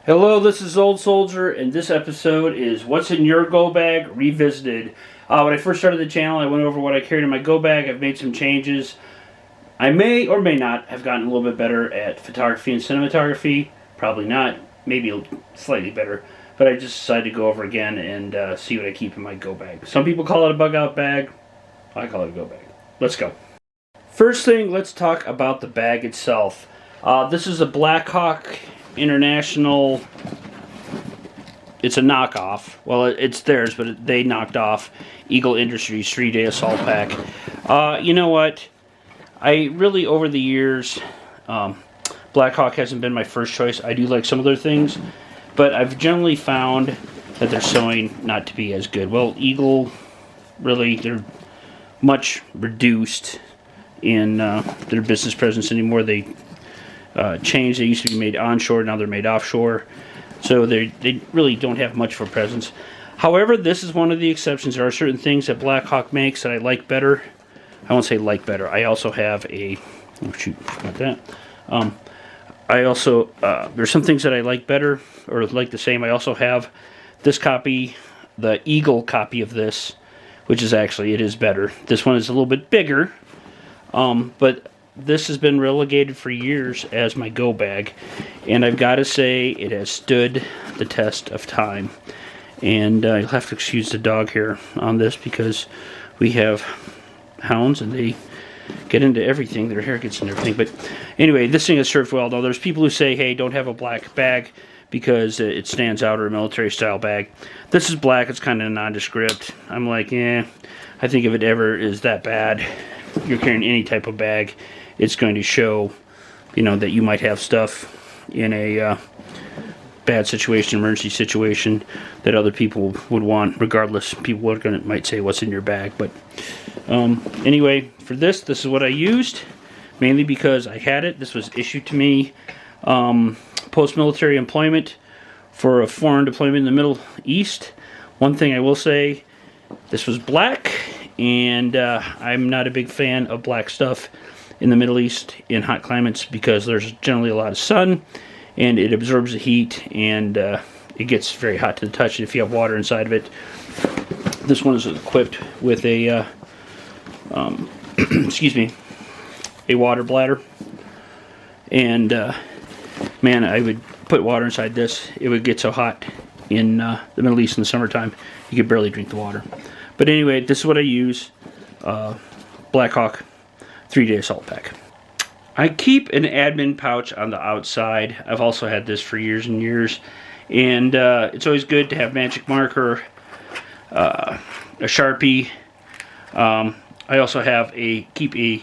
Hello, this is Old Soldier, and this episode is What's in Your Go Bag Revisited. When I first started the channel, I went over what I carried in my go bag. I've made some changes. I may or may not have gotten a little bit better at photography and cinematography. Probably not. Maybe slightly better. But I just decided to go over again and see what I keep in my go bag. Some people call it a bug out bag. I call it a go bag. Let's go. First thing, let's talk about the bag itself. This is a Blackhawk International. It's a knockoff. Well, it's theirs, but they knocked off Eagle Industries 3-day assault pack. You know what? I really, over the years, Blackhawk hasn't been my first choice. I do like some of their things, but I've generally found that they're sewing not to be as good. Well, Eagle, really, they're much reduced in their business presence anymore. They changed. They used to be made onshore, now they're made offshore. So they really don't have much of a presence. However, this is one of the exceptions. There are certain things that Blackhawk makes that I like better. I won't say like better. I also have a... Oh, shoot. About that. I also... there's some things that I like better, or like the same. I also have this copy, the Eagle copy of this, which is actually, it is better. This one is a little bit bigger, but this has been relegated for years as my go bag, and I've got to say it has stood the test of time. And you'll have to excuse the dog hair on this because we have hounds and they get into everything. Their hair gets into everything. But anyway, this thing has served well. Now there's people who say, hey, don't have a black bag because it stands out, or a military style bag. This is black. It's kind of nondescript. I'm like, I think if it ever is that bad, you're carrying any type of bag, it's going to show, that you might have stuff in a bad situation, emergency situation, that other people would want. Regardless, people might say, what's in your bag? But anyway, for this is what I used, mainly because I had it. This was issued to me post-military employment for a foreign deployment in the Middle East. One thing I will say, this was black, and I'm not a big fan of black stuff in the Middle East in hot climates because there's generally a lot of sun and it absorbs the heat, and it gets very hot to the touch if you have water inside of it. This one is equipped with a excuse me, a water bladder, and man, I would put water inside this. It would get so hot in the Middle East in the summertime you could barely drink the water. But anyway, this is what I use. Blackhawk 3-day assault pack. I keep an admin pouch on the outside. I've also had this for years and years, and it's always good to have magic marker, a Sharpie. I also have keep a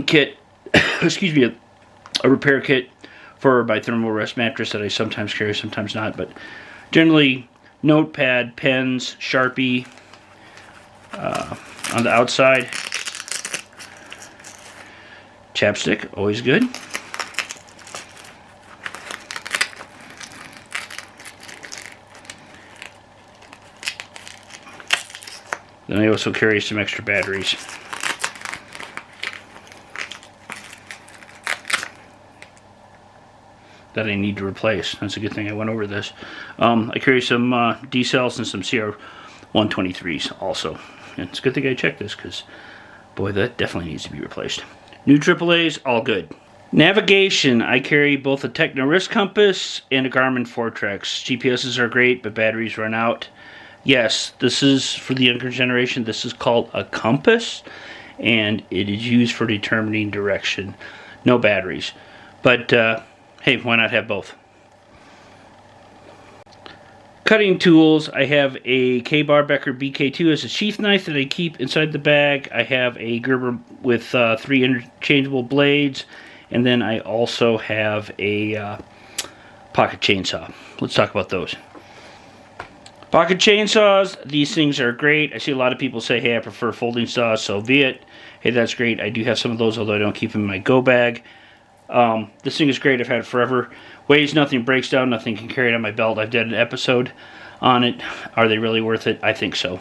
kit, excuse me, a repair kit for my thermal rest mattress that I sometimes carry, sometimes not, but generally notepad, pens, Sharpie on the outside. Chapstick, always good. Then I also carry some extra batteries. That I need to replace. That's a good thing I went over this. I carry some D-cells and some CR123s also. And it's a good thing I checked this because, boy, that definitely needs to be replaced. New AAAs, all good. Navigation, I carry both a Techno Wrist Compass and a Garmin Fortrex. GPSs are great, but batteries run out. Yes, this is for the younger generation. This is called a compass, and it is used for determining direction. No batteries. But, hey, why not have both? Cutting tools, I have a Ka-Bar Becker BK2 as a sheath knife that I keep inside the bag. I have a Gerber with 3 interchangeable blades, and then I also have a pocket chainsaw. Let's talk about those. Pocket chainsaws, these things are great. I see a lot of people say, hey, I prefer folding saws, so be it. Hey, that's great. I do have some of those, although I don't keep them in my go bag. This thing is great. I've had it forever. Weighs nothing, breaks down, nothing, can carry it on my belt. I've done an episode on it. Are they really worth it? I think so.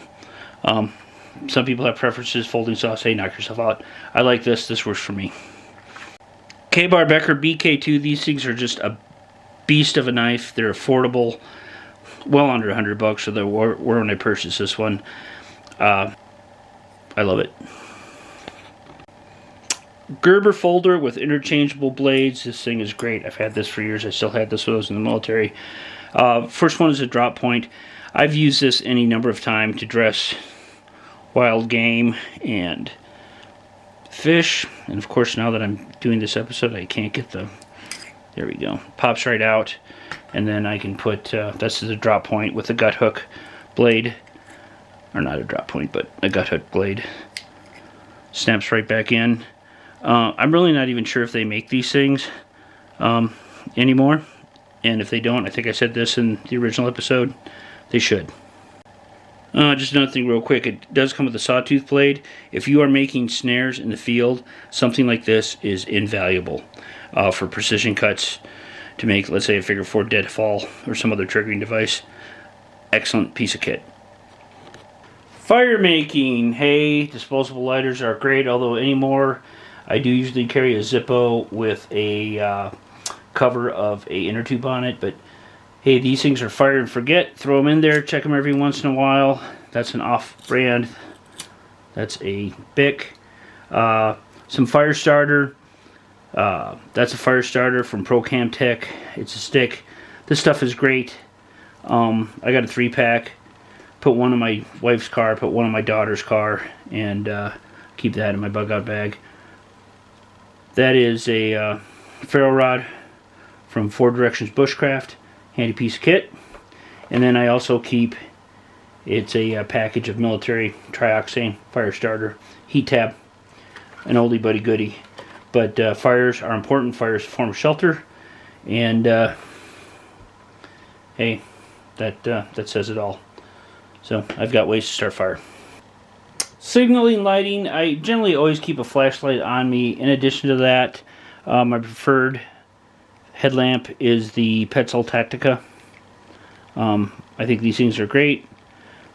Some people have preferences. Folding saws, hey, knock yourself out. I like this. This works for me. Ka-Bar Becker BK2. These things are just a beast of a knife. They're affordable, well under $100, so they were when I purchased this one. I love it. Gerber folder with interchangeable blades. This thing is great. I've had this for years. I still had this when I was in the military. First one is a drop point. I've used this any number of times to dress wild game and fish. And of course, now that I'm doing this episode, I can't get the... There we go. Pops right out. And then I can put... this is a drop point with a gut hook blade. Or not a drop point, but a gut hook blade. Snaps right back in. I'm really not even sure if they make these things anymore. And if they don't, I think I said this in the original episode, they should. Just another thing real quick, it does come with a sawtooth blade. If you are making snares in the field, something like this is invaluable for precision cuts to make, let's say, a figure 4 deadfall or some other triggering device. Excellent piece of kit. Fire making. Hey, disposable lighters are great, although anymore I do usually carry a Zippo with a cover of a inner tube on it, but hey, these things are fire and forget. Throw them in there, check them every once in a while. That's an off-brand. That's a Bic. Some fire starter. That's a fire starter from Procam Tech. It's a stick. This stuff is great. I got a 3-pack. Put one in my wife's car, put one in my daughter's car, and keep that in my Bugout bag. That is a ferro rod from 4 Directions Bushcraft. Handy piece of kit. And then I also keep, it's a package of military trioxane fire starter, heat tab, an oldie buddy goodie. But fires are important. Fires form a shelter, and hey, that says it all. So I've got ways to start fire. Signaling lighting, I generally always keep a flashlight on me. In addition to that, my preferred headlamp is the Petzl Tactica. I think these things are great.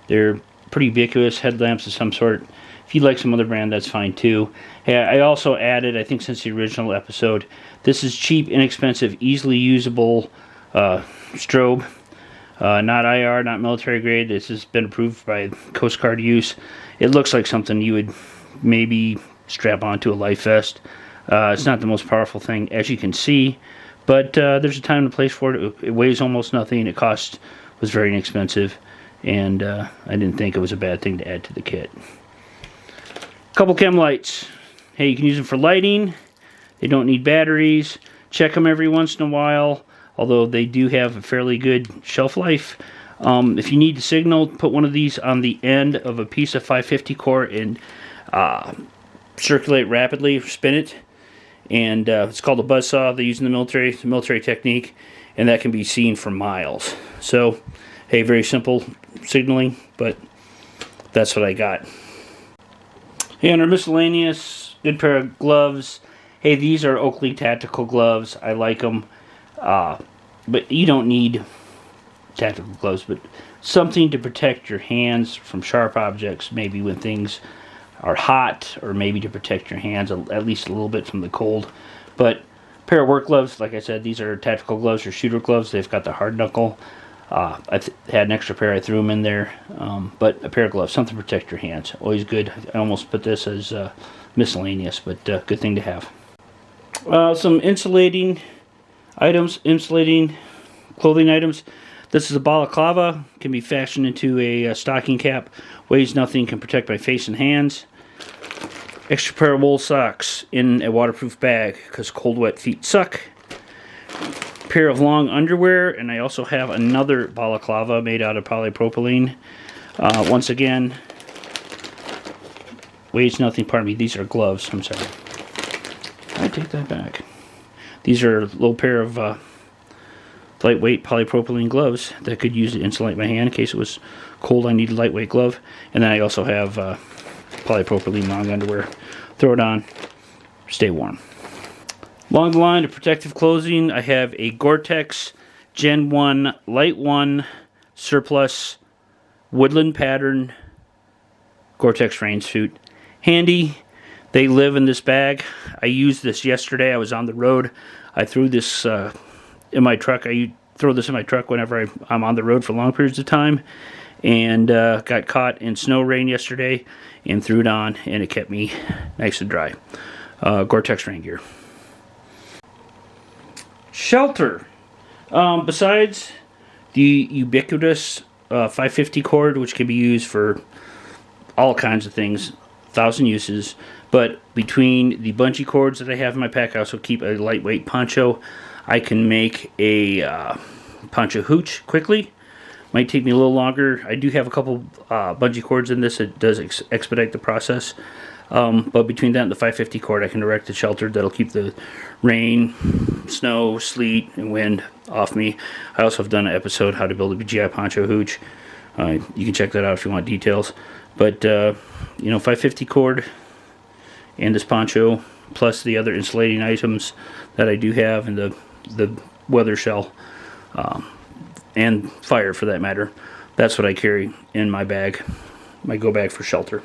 They're pretty ubiquitous headlamps of some sort. If you like some other brand, that's fine too. Hey, I also added, I think since the original episode, this is cheap, inexpensive, easily usable strobe. Not IR, not military grade. This has been approved by Coast Guard use. It looks like something you would maybe strap onto a life vest. It's not the most powerful thing, as you can see, but there's a time and a place for it. It weighs almost nothing. It was very inexpensive, and I didn't think it was a bad thing to add to the kit. Couple chem lights. Hey, you can use them for lighting. They don't need batteries. Check them every once in a while, although they do have a fairly good shelf life. If you need to signal, put one of these on the end of a piece of 550 core and circulate rapidly, spin it. And it's called a buzzsaw. They use in the military. It's a military technique, and that can be seen for miles. So, hey, very simple signaling, but that's what I got. Hey, under miscellaneous, good pair of gloves. Hey, these are Oakley tactical gloves. I like them. But you don't need tactical gloves, but something to protect your hands from sharp objects, maybe when things are hot, or maybe to protect your hands at least a little bit from the cold. But a pair of work gloves, like I said, these are tactical gloves or shooter gloves. They've got the hard knuckle. I had an extra pair, I threw them in there. But a pair of gloves, something to protect your hands. Always good. I almost put this as miscellaneous, but good thing to have. Some insulating items, insulating clothing items. This is a balaclava, can be fashioned into a stocking cap, weighs nothing, can protect my face and hands. Extra pair of wool socks in a waterproof bag, because cold wet feet suck. Pair of long underwear, and I also have another balaclava made out of polypropylene. Once again, weighs nothing, pardon me, these are gloves, I'm sorry. I take that back. These are a little pair of lightweight polypropylene gloves that I could use to insulate my hand in case it was cold. I need a lightweight glove. And then I also have polypropylene long underwear. Throw it on, stay warm. Along the line of protective clothing, I have a Gore-Tex Gen 1 Light 1 Surplus Woodland Pattern Gore-Tex rain suit. Handy. They live in this bag. I used this yesterday. I was on the road. I threw this in my truck. I throw this in my truck whenever I'm on the road for long periods of time. And got caught in snow rain yesterday and threw it on, and it kept me nice and dry. Gore-Tex rain gear. Shelter. Besides the ubiquitous 550 cord, which can be used for all kinds of things, 1,000 uses, but between the bungee cords that I have in my pack, I also keep a lightweight poncho. I can make a poncho hooch quickly. Might take me a little longer. I do have a couple bungee cords in this. It does expedite the process. But between that and the 550 cord, I can erect a shelter that'll keep the rain, snow, sleet, and wind off me. I also have done an episode how to build a BGI poncho hooch. You can check that out if you want details. But 550 cord and this poncho, plus the other insulating items that I do have, and the weather shell. And fire, for that matter. That's what I carry in my bag, my go bag for shelter.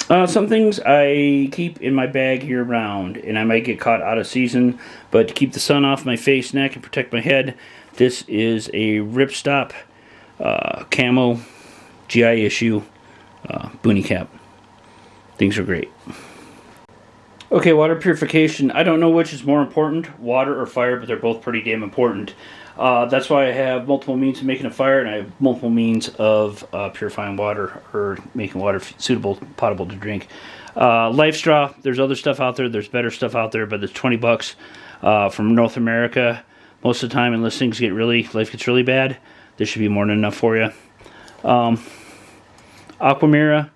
Some things I keep in my bag year round, and I might get caught out of season, but to keep the sun off my face, neck, and protect my head, this is a ripstop camo GI issue boonie cap. Things are great. Okay, water purification. I don't know which is more important, water or fire, but they're both pretty damn important. That's why I have multiple means of making a fire, and I have multiple means of purifying water or making water suitable, potable to drink. Life Straw, there's other stuff out there, there's better stuff out there, but it's $20 from North America. Most of the time, unless life gets really bad, this should be more than enough for you. Aquamira,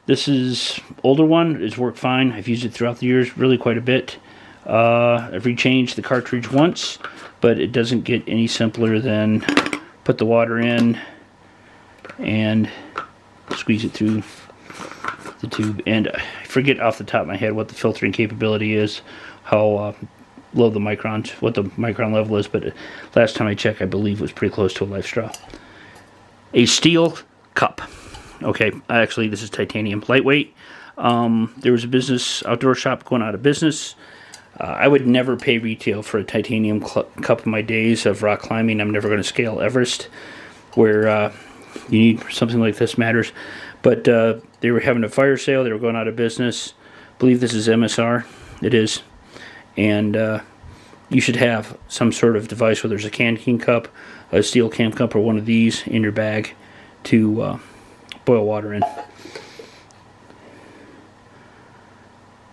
this is older one, it's worked fine. I've used it throughout the years, really quite a bit. I've rechanged the cartridge once, but it doesn't get any simpler than put the water in and squeeze it through the tube. And I forget off the top of my head what the filtering capability is, how low the microns, what the micron level is, but last time I checked, I believe it was pretty close to a Life Straw. A steel cup. Okay, actually this is titanium, lightweight. There was a outdoor shop going out of business. I would never pay retail for a titanium cup in my days of rock climbing. I'm never going to scale Everest, where you need something like this matters. But they were having a fire sale. They were going out of business. I believe this is MSR. It is. And you should have some sort of device, whether there's a canteen cup, a steel cam cup, or one of these in your bag to boil water in.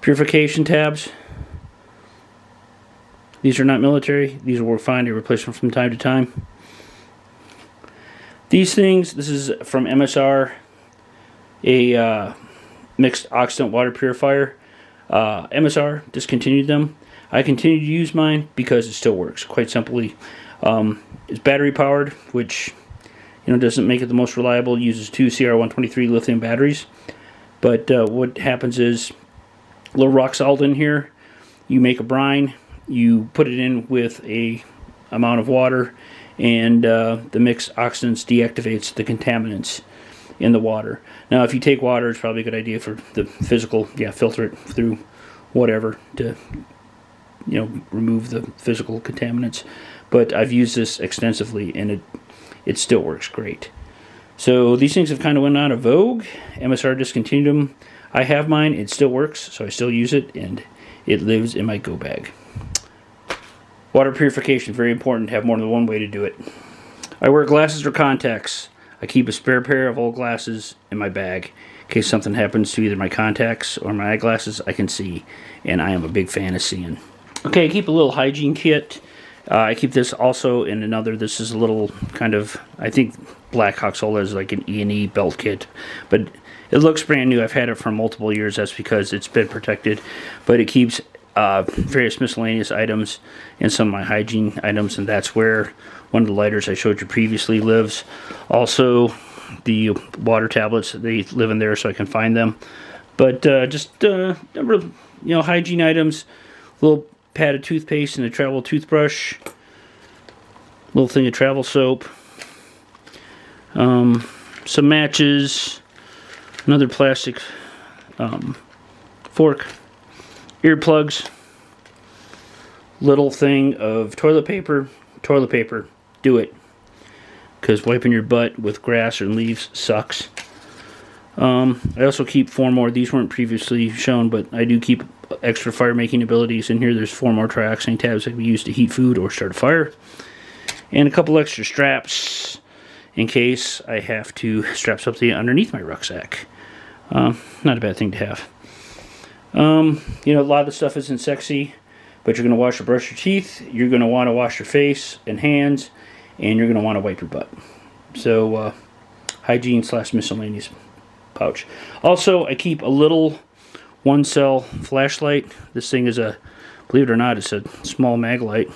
Purification tabs. These are not military. These will work fine. They replace them from time to time. These things, this is from MSR, a mixed oxidant water purifier. MSR discontinued them. I continue to use mine because it still works, quite simply. It's battery powered, which doesn't make it the most reliable. It uses 2 CR123 lithium batteries. But what happens is a little rock salt in here. You make a brine. You put it in with a amount of water, and the mixed oxidants deactivates the contaminants in the water. Now, if you take water, it's probably a good idea for the physical, filter it through whatever to, remove the physical contaminants. But I've used this extensively, and it still works great. So these things have kind of went out of vogue. MSR discontinued them. I have mine. It still works, so I still use it, and it lives in my go bag. Water purification, very important to have more than one way to do it. I wear glasses or contacts. I keep a spare pair of old glasses in my bag. In case something happens to either my contacts or my eyeglasses, I can see. And I am a big fan of seeing. Okay, I keep a little hygiene kit. I keep this also in another. This is a little kind of, I think Blackhawk Solar is like an E&E belt kit. But it looks brand new. I've had it for multiple years. That's because it's been protected. But it keeps various miscellaneous items and some of my hygiene items, and that's where one of the lighters I showed you previously lives. Also, the water tablets, they live in there so I can find them. But hygiene items, a little pad of toothpaste and a travel toothbrush, little thing of travel soap, some matches, another plastic fork, earplugs, little thing of toilet paper. Do it. Because wiping your butt with grass or leaves sucks. I also keep 4 more. These weren't previously shown, but I do keep extra fire making abilities in here. There's 4 more trioxane tabs that can be used to heat food or start a fire. And a couple extra straps in case I have to strap something underneath my rucksack. Not a bad thing to have. You know, a lot of the stuff isn't sexy, but you're going to wash or brush your teeth. You're going to want to wash your face and hands, and you're going to want to wipe your butt. So, hygiene / miscellaneous pouch. Also, I keep a little 1-cell flashlight. This thing is a, believe it or not, it's a small mag light.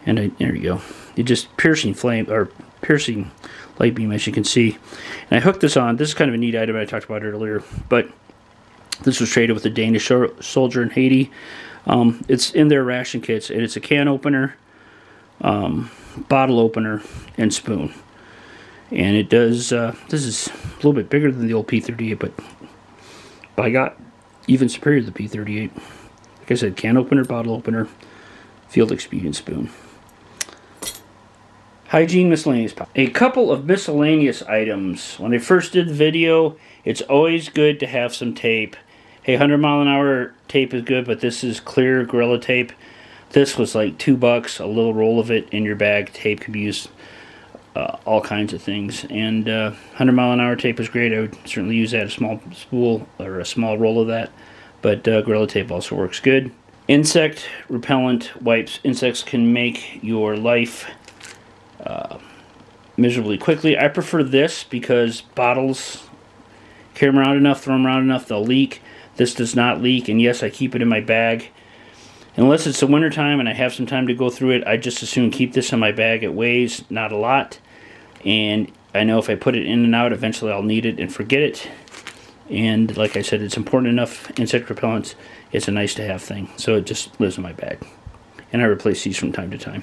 And there you go. It just piercing light beam, as you can see. And I hooked this on. This is kind of a neat item I talked about earlier, but this was traded with a Danish soldier in Haiti. It's in their ration kits, and it's a can opener, bottle opener, and spoon. And it does, this is a little bit bigger than the old P38, but I got even superior to the P38. Like I said, can opener, bottle opener, field expedient spoon. Hygiene miscellaneous. A couple of miscellaneous items. When I first did the video, it's always good to have some tape. Hey, 100-mile-an-hour tape is good, but this is clear Gorilla tape. This was like $2, a little roll of it in your bag. Tape could be used all kinds of things. And 100-mile-an-hour tape is great. I would certainly use that, a small spool or a small roll of that. But Gorilla tape also works good. Insect repellent wipes. Insects can make your life miserably quickly. I prefer this because bottles, carry them around enough, throw them around enough, they'll leak. This does not leak, and yes, I keep it in my bag. Unless it's the winter time and I have some time to go through it, I just as soon keep this in my bag. It weighs not a lot, and I know if I put it in and out, eventually I'll need it and forget it. And like I said, it's important enough. Insect repellents, it's a nice to have thing, so it just lives in my bag. And I replace these from time to time.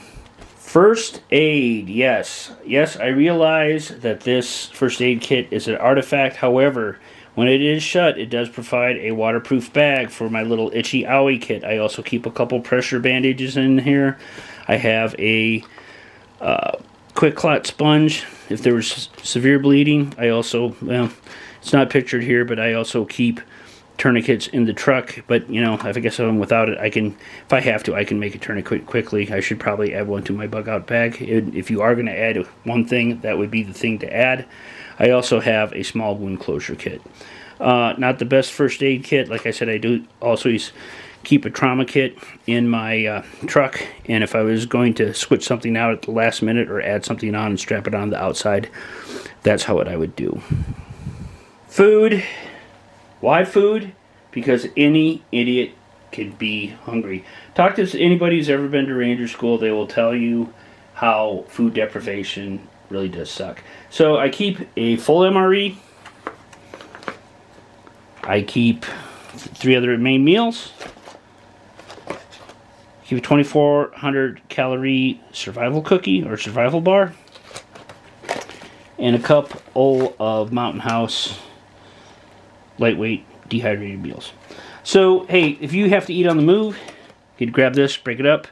First aid, yes, I realize that this first aid kit is an artifact. However, when it is shut, it does provide a waterproof bag for my little itchy owie kit. I also keep a couple pressure bandages in here. I have a quick clot sponge if there was severe bleeding. I also, well, it's not pictured here, but I also keep tourniquets in the truck. But you know, I guess I'm without it, I can, if I have to, I can make a tourniquet quickly. I should probably add one to my Bugout bag. If you are going to add one thing, that would be the thing to add. I also have a small wound closure kit. Not the best first aid kit. Like I said, I do also keep a trauma kit in my truck. And if I was going to switch something out at the last minute or add something on and strap it on the outside, that's how I would do. Food. Why food? Because any idiot could be hungry. Talk to anybody who's ever been to Ranger School. They will tell you how food deprivation really does suck. So I keep a full MRE. I keep 3 other main meals. Keep a 2,400 calorie survival cookie or survival bar. And a cup of Mountain House lightweight dehydrated meals. So, hey, if you have to eat on the move, you could grab this, break it up.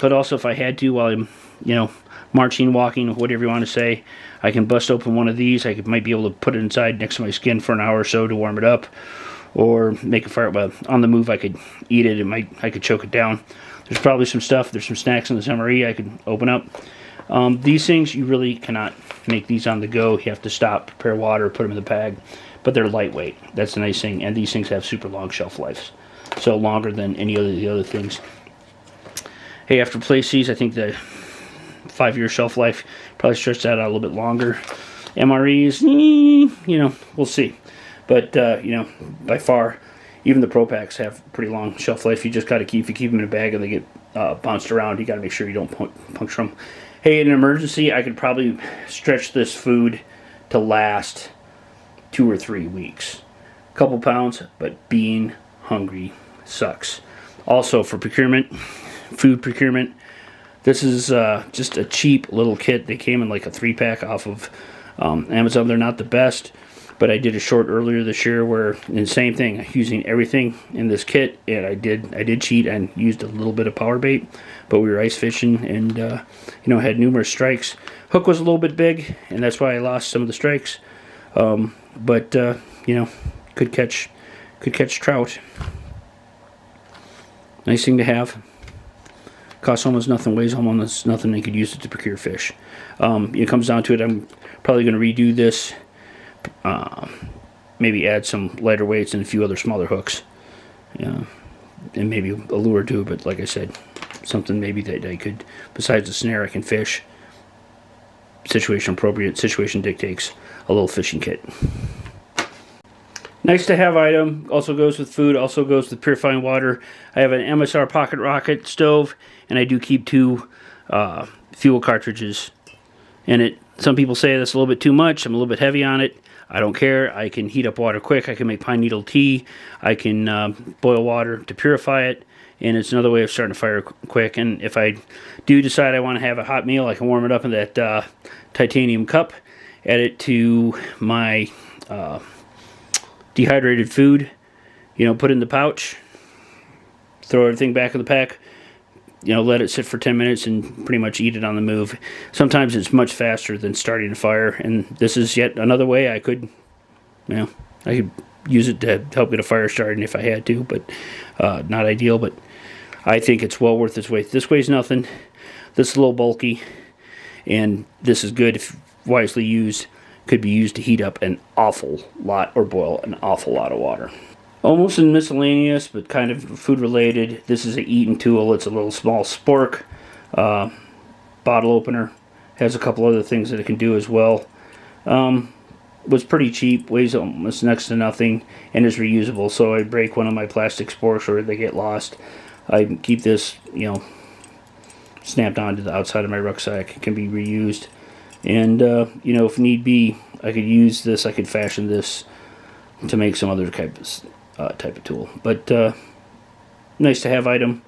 But also, if I had to, while I'm, you know, marching, walking, whatever you want to say, I can bust open one of these. I might be able to put it inside next to my skin for an hour or so to warm it up, or make a fire. Well, on the move, I could eat it. I could choke it down. There's probably some stuff. There's some snacks in this MRE I could open up. These things, you really cannot make these on the go. You have to stop, prepare water, put them in the bag. But they're lightweight. That's the nice thing. And these things have super long shelf lives. So longer than any of the other things. Hey, after place these, I think the 5-year shelf life probably stretched that out a little bit longer. MREs, you know, we'll see. But, you know, by far, even the Pro Packs have pretty long shelf life. You just got to keep, if you keep them in a bag and they get bounced around, you got to make sure you don't puncture them. Hey, in an emergency, I could probably stretch this food to last 2 or 3 weeks. A couple pounds, but being hungry sucks. Also, for procurement, food procurement, this is just a cheap little kit. They came in like a 3-pack off of Amazon. They're not the best, But I did a short earlier this year where, and the same thing, using everything in this kit, and I did cheat and used a little bit of power bait, but we were ice fishing and you know, had numerous strikes. Hook was a little bit big, and that's why I lost some of the strikes. But you know, could catch trout. Nice thing to have. Costs almost nothing, weighs almost nothing, and you could use it to procure fish. It comes down to it, I'm probably going to redo this. Maybe add some lighter weights and a few other smaller hooks. And maybe a lure too, but like I said, something maybe that I could, besides the snare, I can fish. Situation appropriate, situation dictates, a little fishing kit. Nice to have item, also goes with food, also goes with purifying water. I have an MSR pocket rocket stove, and I do keep 2 fuel cartridges in it. Some people say that's a little bit too much, I'm a little bit heavy on it. I don't care, I can heat up water quick, I can make pine needle tea, I can boil water to purify it, and it's another way of starting to fire quick. And if I do decide I want to have a hot meal, I can warm it up in that titanium cup, add it to my dehydrated food, you know, put it in the pouch, throw everything back in the pack, you know, let it sit for 10 minutes and pretty much eat it on the move. Sometimes it's much faster than starting a fire, and this is yet another way I could, you know, I could use it to help get a fire started if I had to, but not ideal, but I think it's well worth its weight. This weighs nothing, this is a little bulky, and this is good if wisely used. Could be used to heat up an awful lot or boil an awful lot of water. Almost in miscellaneous, but kind of food related. This is an eating tool. It's a little small spork bottle opener. Has a couple other things that it can do as well. Was pretty cheap, weighs almost next to nothing, and is reusable. So I break one of my plastic sporks or they get lost, I keep this, you know, snapped onto the outside of my rucksack. It can be reused. And, you know, if need be, I could use this, I could fashion this to make some other type of tool. But, nice to have item,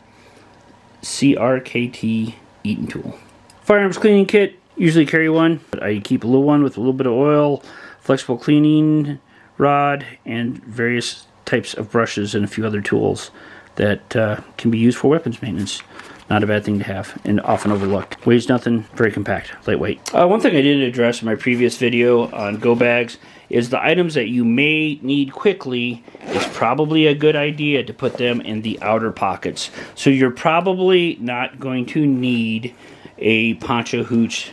CRKT eating tool. Firearms cleaning kit, usually carry one, but I keep a little one with a little bit of oil, flexible cleaning rod, and various types of brushes and a few other tools that can be used for weapons maintenance. Not a bad thing to have, and often overlooked. Weighs nothing, very compact, lightweight. One thing I didn't address in my previous video on go bags is the items that you may need quickly. It's probably a good idea to put them in the outer pockets. So you're probably not going to need a poncho hooch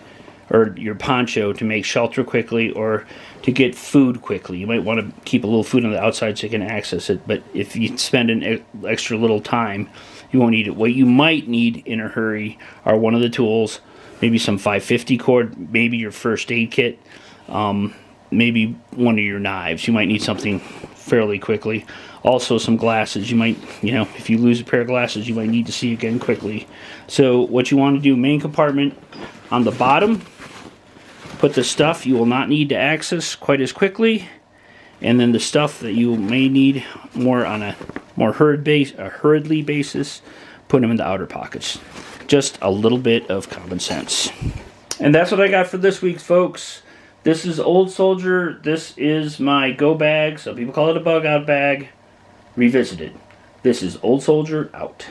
or your poncho to make shelter quickly or to get food quickly. You might want to keep a little food on the outside so you can access it, but if you spend an extra little time, you won't need it. What you might need in a hurry are one of the tools, maybe some 550 cord, maybe your first aid kit, maybe one of your knives. You might need something fairly quickly. Also some glasses. You might, you know, if you lose a pair of glasses, you might need to see again quickly. So what you want to do, main compartment on the bottom, put the stuff you will not need to access quite as quickly, and then the stuff that you may need more on a more hurriedly basis, put them in the outer pockets. Just a little bit of common sense. And that's what I got for this week, folks. This is Old Soldier. This is my go bag. Some people call it a bug out bag. Revisited. This is Old Soldier out.